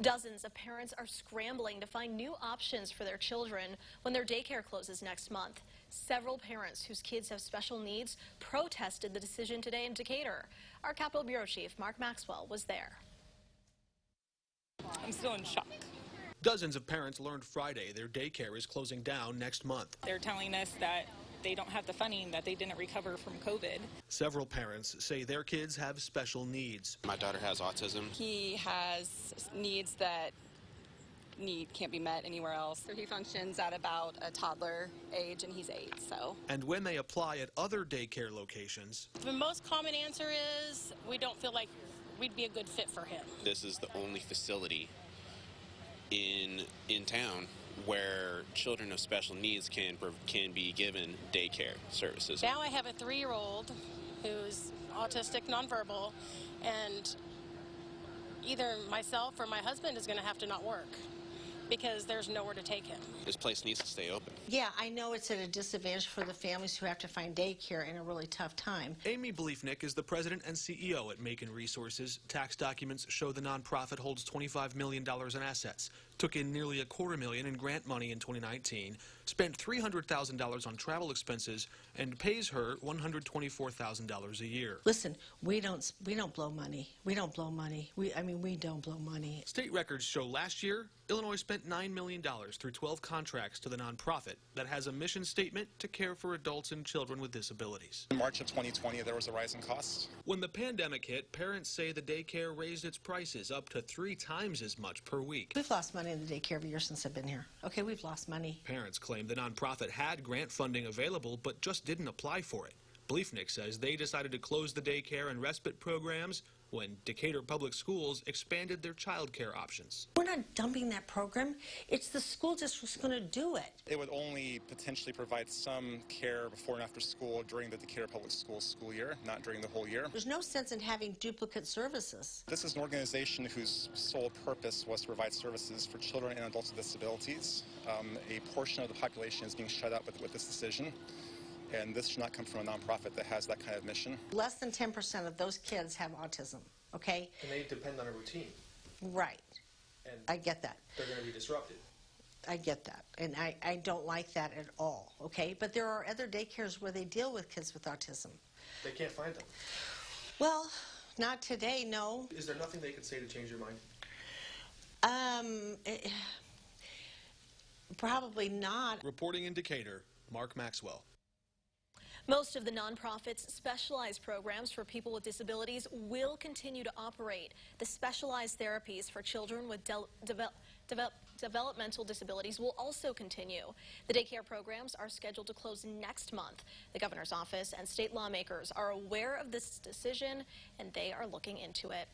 Dozens of parents are scrambling to find new options for their children when their daycare closes next month. Several parents whose kids have special needs protested the decision today in Decatur. Our Capitol Bureau Chief, Mark Maxwell, was there. I'm still in shock. Dozens of parents learned Friday their daycare is closing down next month. They're telling us that they don't have the funding, that they didn't recover from COVID. Several parents say their kids have special needs. My daughter has autism. He has needs that can't be met anywhere else. So he functions at about a toddler age, and he's 8, so. And when they apply at other daycare locations, the most common answer is we don't feel like we'd be a good fit for him. This is the only facility in town where children of special needs can be given daycare services. Now I have a 3-year-old who's autistic nonverbal, and either myself or my husband is going to have to not work because there's nowhere to take him. This place needs to stay open. Yeah, I know it's at a disadvantage for the families who have to find daycare in a really tough time. Amy Bleefnick is the president and CEO at Macon Resources. Tax documents show the nonprofit holds $25 million in assets, took in nearly $250,000 in grant money in 2019, spent $300,000 on travel expenses, and pays her $124,000 a year. Listen, we don't blow money. We don't blow money. We don't blow money. State records show last year, Illinois spent $9 million through 12 contracts to the nonprofit that has a mission statement to care for adults and children with disabilities. In March of 2020, there was a rise in costs. When the pandemic hit, parents say the daycare raised its prices up to 3 times as much per week. We've lost money in the daycare every year since I've been here. Okay, we've lost money. Parents claim the nonprofit had grant funding available but just didn't apply for it. Bleefnick says they decided to close the daycare and respite programs when Decatur Public Schools expanded their child care options. We're not dumping that program. It's the school district's going to do it. It would only potentially provide some care before and after school during the Decatur Public Schools school year, not during the whole year. There's no sense in having duplicate services. This is an organization whose sole purpose was to provide services for children and adults with disabilities. A portion of the population is being shut out with this decision. And this should not come from a nonprofit that has that kind of mission. Less than 10% of those kids have autism, okay? And they depend on a routine. Right. And I get that. they're going to be disrupted. I get that. And I don't like that at all, okay? But there are other daycares where they deal with kids with autism. They can't find them. Well, not today, no. Is there nothing they could say to change your mind? Probably not. Reporting in Decatur, Mark Maxwell. Most of the nonprofit's specialized programs for people with disabilities will continue to operate. The specialized therapies for children with developmental disabilities will also continue. The daycare programs are scheduled to close next month. The governor's office and state lawmakers are aware of this decision, and they are looking into it.